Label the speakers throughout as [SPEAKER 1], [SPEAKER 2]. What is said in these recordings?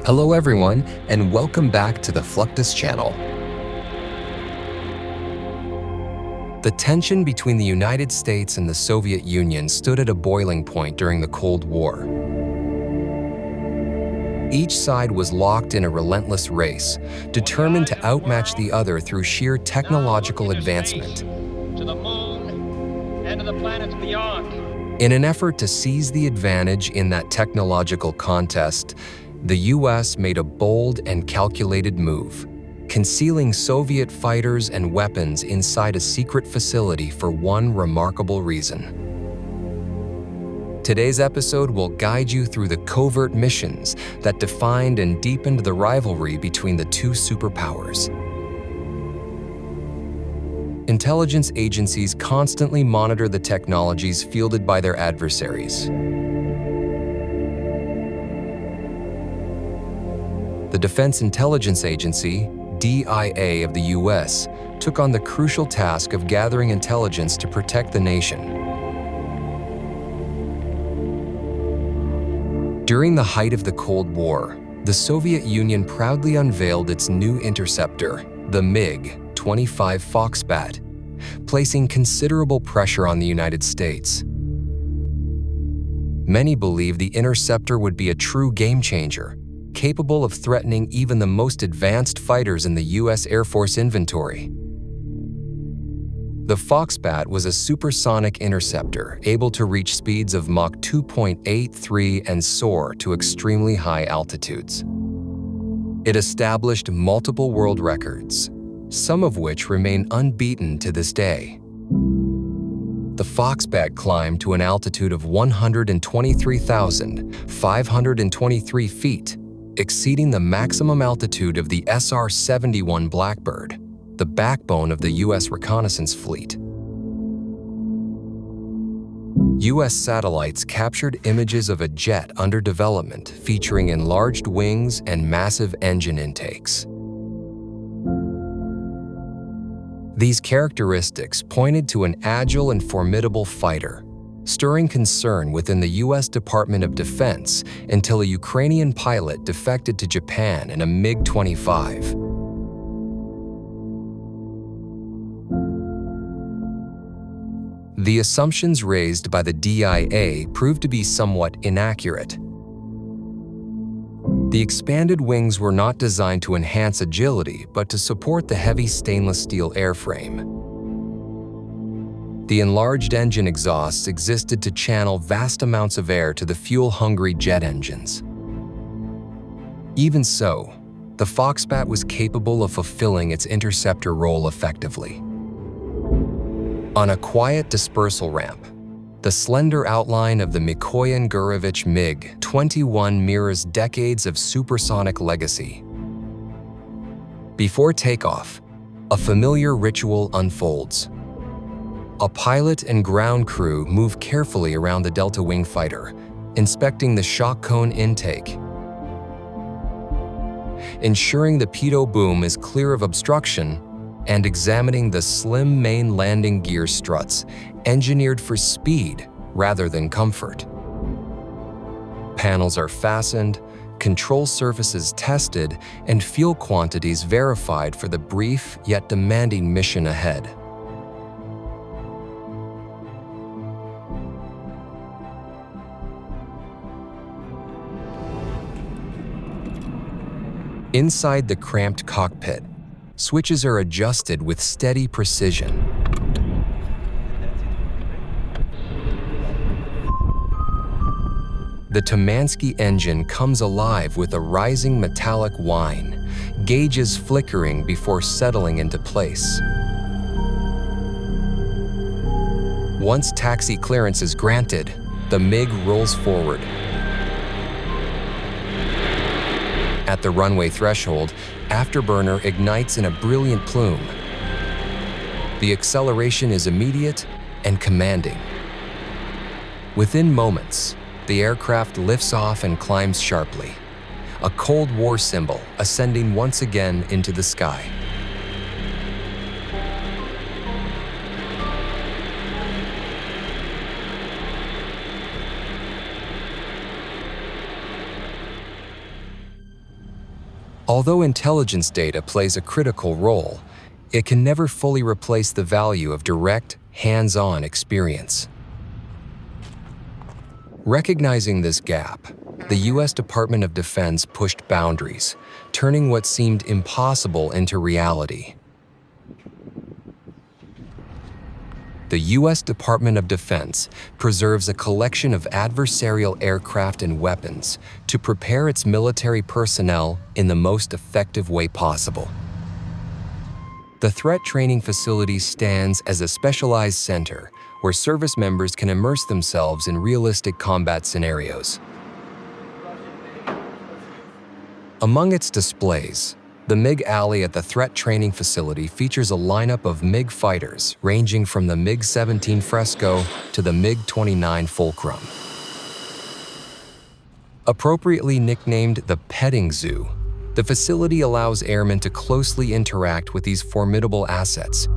[SPEAKER 1] Hello everyone, and welcome back to the Fluctus Channel. The tension between the United States and the Soviet Union stood at a boiling point during the Cold War. Each side was locked in a relentless race, determined to outmatch the other through sheer technological advancement.
[SPEAKER 2] To the moon and to the planets beyond.
[SPEAKER 1] In an effort to seize the advantage in that technological contest, the US made a bold and calculated move, concealing Soviet fighters and weapons inside a secret facility for one remarkable reason. Today's episode will guide you through the covert missions that defined and deepened the rivalry between the two superpowers. Intelligence agencies constantly monitor the technologies fielded by their adversaries. The Defense Intelligence Agency, DIA of the US, took on the crucial task of gathering intelligence to protect the nation. During the height of the Cold War, the Soviet Union proudly unveiled its new interceptor, the MiG-25 Foxbat, placing considerable pressure on the United States. Many believe the interceptor would be a true game-changer, capable of threatening even the most advanced fighters in the US Air Force inventory. The Foxbat was a supersonic interceptor able to reach speeds of Mach 2.83 and soar to extremely high altitudes. It established multiple world records, some of which remain unbeaten to this day. The Foxbat climbed to an altitude of 123,523 feet, exceeding the maximum altitude of the SR-71 Blackbird, the backbone of the U.S. reconnaissance fleet. U.S. satellites captured images of a jet under development featuring enlarged wings and massive engine intakes. These characteristics pointed to an agile and formidable fighter, stirring concern within the U.S. Department of Defense until a Ukrainian pilot defected to Japan in a MiG-25. The assumptions raised by the DIA proved to be somewhat inaccurate. The expanded wings were not designed to enhance agility, but to support the heavy stainless steel airframe. The enlarged engine exhausts existed to channel vast amounts of air to the fuel-hungry jet engines. Even so, the Foxbat was capable of fulfilling its interceptor role effectively. On a quiet dispersal ramp, the slender outline of the Mikoyan-Gurevich MiG-21 mirrors decades of supersonic legacy. Before takeoff, a familiar ritual unfolds. A pilot and ground crew move carefully around the Delta Wing fighter, inspecting the shock cone intake, ensuring the pitot boom is clear of obstruction, and examining the slim main landing gear struts, engineered for speed rather than comfort. Panels are fastened, control surfaces tested, and fuel quantities verified for the brief yet demanding mission ahead. Inside the cramped cockpit, switches are adjusted with steady precision. The Tamansky engine comes alive with a rising metallic whine, gauges flickering before settling into place. Once taxi clearance is granted, the MiG rolls forward. At the runway threshold, afterburner ignites in a brilliant plume. The acceleration is immediate and commanding. Within moments, the aircraft lifts off and climbs sharply, a Cold War symbol ascending once again into the sky. Although intelligence data plays a critical role, it can never fully replace the value of direct, hands-on experience. Recognizing this gap, the U.S. Department of Defense pushed boundaries, turning what seemed impossible into reality. The U.S. Department of Defense preserves a collection of adversarial aircraft and weapons to prepare its military personnel in the most effective way possible. The Threat Training Facility stands as a specialized center where service members can immerse themselves in realistic combat scenarios. Among its displays, the MiG alley at the Threat Training Facility features a lineup of MiG fighters ranging from the MiG-17 Fresco to the MiG-29 Fulcrum. Appropriately nicknamed the Petting Zoo, the facility allows airmen to closely interact with these formidable assets.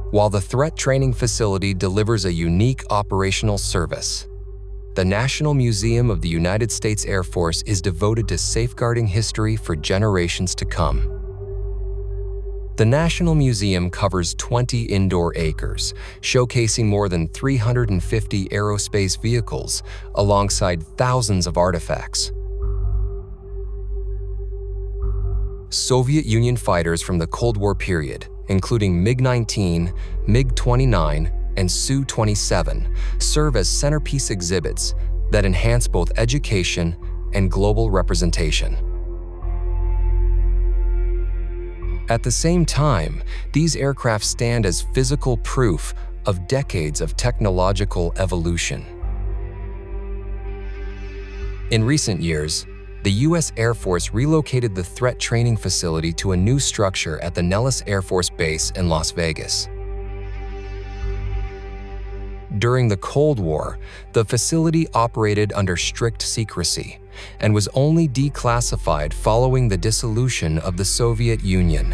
[SPEAKER 1] While the Threat Training Facility delivers a unique operational service, the National Museum of the United States Air Force is devoted to safeguarding history for generations to come. The National Museum covers 20 indoor acres, showcasing more than 350 aerospace vehicles alongside thousands of artifacts. Soviet Union fighters from the Cold War period, including MiG-19, MiG-29, and Su-27, serve as centerpiece exhibits that enhance both education and global representation. At the same time, these aircraft stand as physical proof of decades of technological evolution. In recent years, the U.S. Air Force relocated the Threat Training Facility to a new structure at the Nellis Air Force Base in Las Vegas. During the Cold War, the facility operated under strict secrecy and was only declassified following the dissolution of the Soviet Union.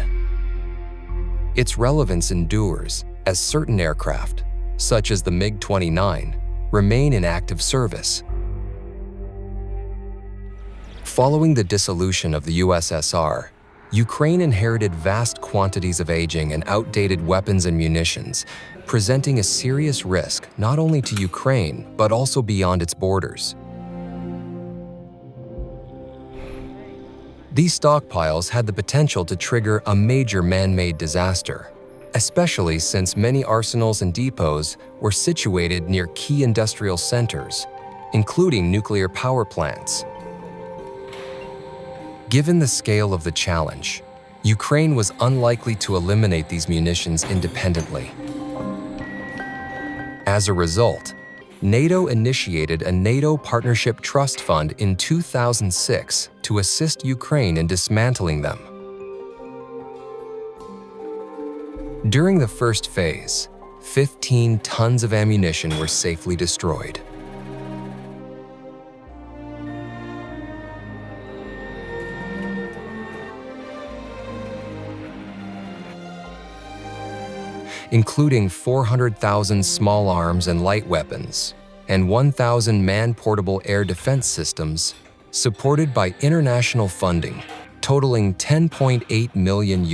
[SPEAKER 1] Its relevance endures as certain aircraft, such as the MiG-29, remain in active service. Following the dissolution of the USSR, Ukraine inherited vast quantities of aging and outdated weapons and munitions, presenting a serious risk not only to Ukraine, but also beyond its borders. These stockpiles had the potential to trigger a major man-made disaster, especially since many arsenals and depots were situated near key industrial centers, including nuclear power plants. Given the scale of the challenge, Ukraine was unlikely to eliminate these munitions independently. As a result, NATO initiated a NATO Partnership Trust Fund in 2006 to assist Ukraine in dismantling them. During the first phase, 15 tons of ammunition were safely destroyed. Including 400,000 small arms and light weapons, and 1,000 man-portable air defense systems, supported by international funding, totaling €10.8 million.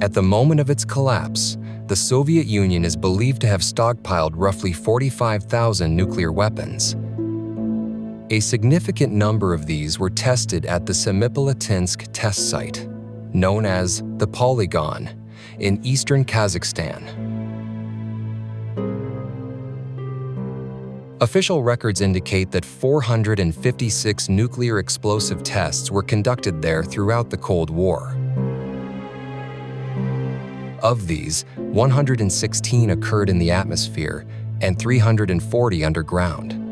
[SPEAKER 1] At the moment of its collapse, the Soviet Union is believed to have stockpiled roughly 45,000 nuclear weapons. A significant number of these were tested at the Semipalatinsk test site, known as the Polygon, in eastern Kazakhstan. Official records indicate that 456 nuclear explosive tests were conducted there throughout the Cold War. Of these, 116 occurred in the atmosphere and 340 underground.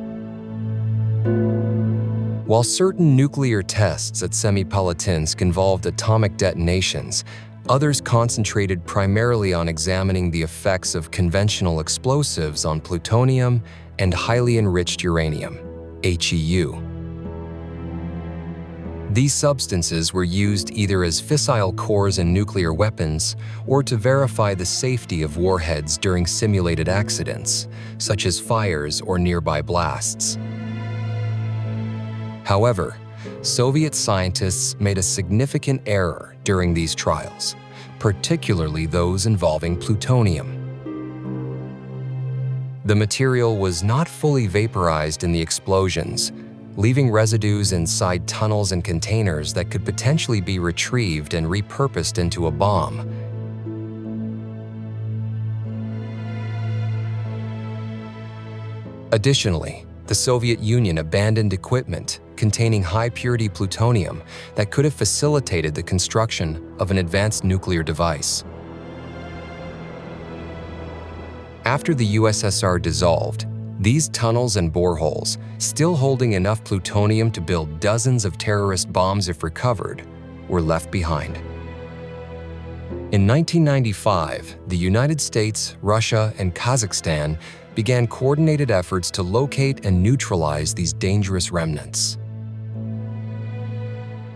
[SPEAKER 1] While certain nuclear tests at Semipalatinsk involved atomic detonations, others concentrated primarily on examining the effects of conventional explosives on plutonium and highly enriched uranium, HEU. These substances were used either as fissile cores in nuclear weapons or to verify the safety of warheads during simulated accidents, such as fires or nearby blasts. However, Soviet scientists made a significant error during these trials, particularly those involving plutonium. The material was not fully vaporized in the explosions, leaving residues inside tunnels and containers that could potentially be retrieved and repurposed into a bomb. Additionally, the Soviet Union abandoned equipment containing high-purity plutonium that could have facilitated the construction of an advanced nuclear device. After the USSR dissolved, these tunnels and boreholes, still holding enough plutonium to build dozens of terrorist bombs if recovered, were left behind. In 1995, the United States, Russia, and Kazakhstan began coordinated efforts to locate and neutralize these dangerous remnants.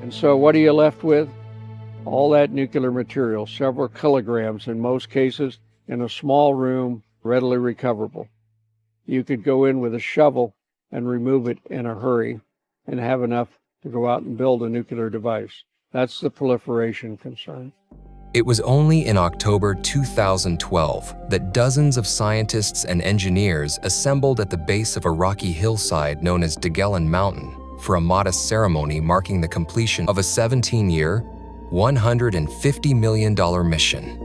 [SPEAKER 3] And so what are you left with? All that nuclear material, several kilograms in most cases, in a small room, readily recoverable. You could go in with a shovel and remove it in a hurry and have enough to go out and build a nuclear device. That's the proliferation concern.
[SPEAKER 1] It was only in October 2012 that dozens of scientists and engineers assembled at the base of a rocky hillside known as Decoding Mountain for a modest ceremony marking the completion of a 17-year, $150 million mission.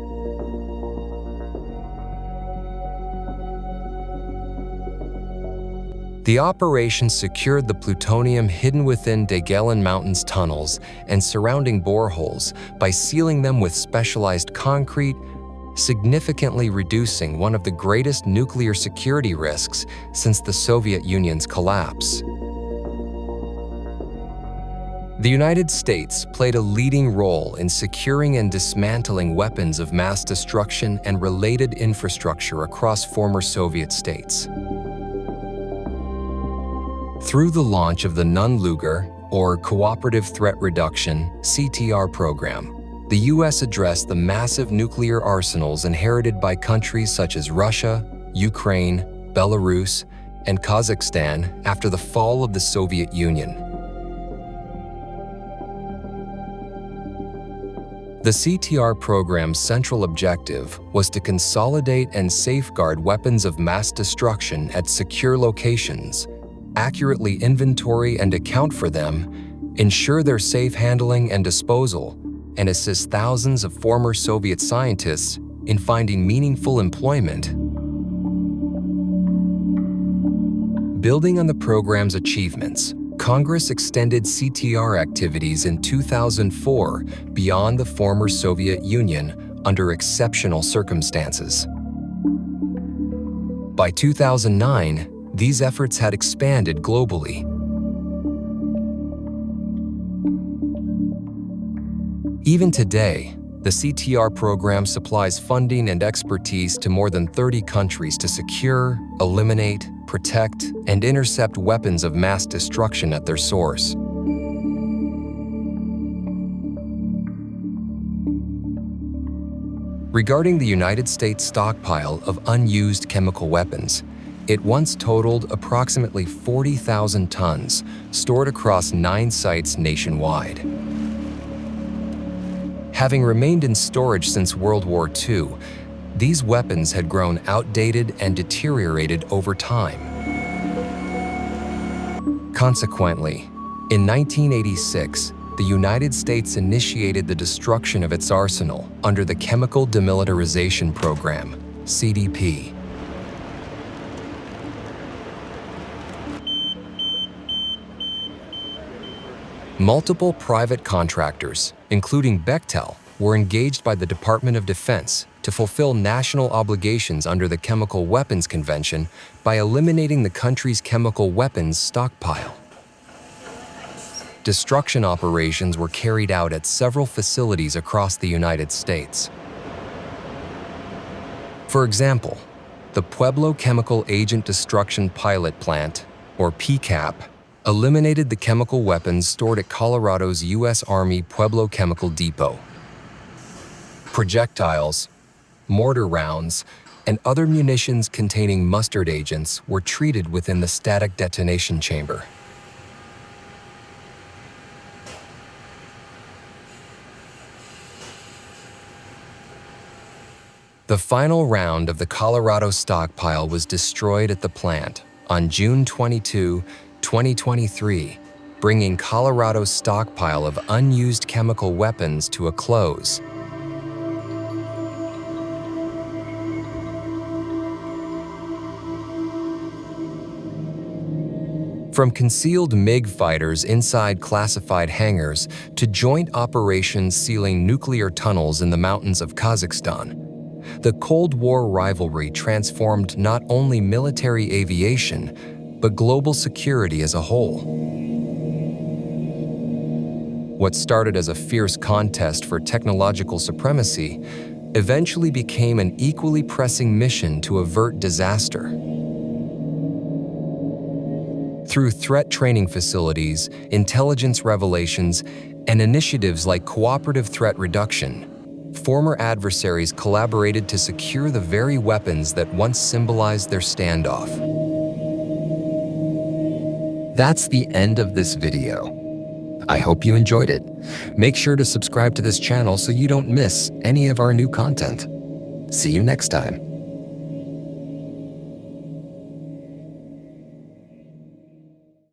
[SPEAKER 1] The operation secured the plutonium hidden within Decoding Mountain's tunnels and surrounding boreholes by sealing them with specialized concrete, significantly reducing one of the greatest nuclear security risks since the Soviet Union's collapse. The United States played a leading role in securing and dismantling weapons of mass destruction and related infrastructure across former Soviet states. Through the launch of the Nunn-Lugar, or Cooperative Threat Reduction (CTR) program, the U.S. addressed the massive nuclear arsenals inherited by countries such as Russia, Ukraine, Belarus, and Kazakhstan after the fall of the Soviet Union. The CTR program's central objective was to consolidate and safeguard weapons of mass destruction at secure locations, accurately inventory and account for them, ensure their safe handling and disposal, and assist thousands of former Soviet scientists in finding meaningful employment. Building on the program's achievements, Congress extended CTR activities in 2004 beyond the former Soviet Union under exceptional circumstances. By 2009, these efforts had expanded globally. Even today, the CTR program supplies funding and expertise to more than 30 countries to secure, eliminate, protect, and intercept weapons of mass destruction at their source. Regarding the United States stockpile of unused chemical weapons, it once totaled approximately 40,000 tons, stored across 9 sites nationwide. Having remained in storage since World War II, these weapons had grown outdated and deteriorated over time. Consequently, in 1986, the United States initiated the destruction of its arsenal under the Chemical Demilitarization Program, CDP. Multiple private contractors, including Bechtel, were engaged by the Department of Defense to fulfill national obligations under the Chemical Weapons Convention by eliminating the country's chemical weapons stockpile. Destruction operations were carried out at several facilities across the United States. For example, the Pueblo Chemical Agent Destruction Pilot Plant, or PCAP, eliminated the chemical weapons stored at Colorado's U.S. Army Pueblo Chemical Depot. Projectiles, mortar rounds, and other munitions containing mustard agents were treated within the static detonation chamber. The final round of the Colorado stockpile was destroyed at the plant on June 22, 2023, bringing Colorado's stockpile of unused chemical weapons to a close. From concealed MiG fighters inside classified hangars to joint operations sealing nuclear tunnels in the mountains of Kazakhstan, the Cold War rivalry transformed not only military aviation, but global security as a whole. What started as a fierce contest for technological supremacy eventually became an equally pressing mission to avert disaster. Through threat training facilities, intelligence revelations, and initiatives like cooperative threat reduction, former adversaries collaborated to secure the very weapons that once symbolized their standoff. That's the end of this video. I hope you enjoyed it. Make sure to subscribe to this channel so you don't miss any of our new content. See you next time.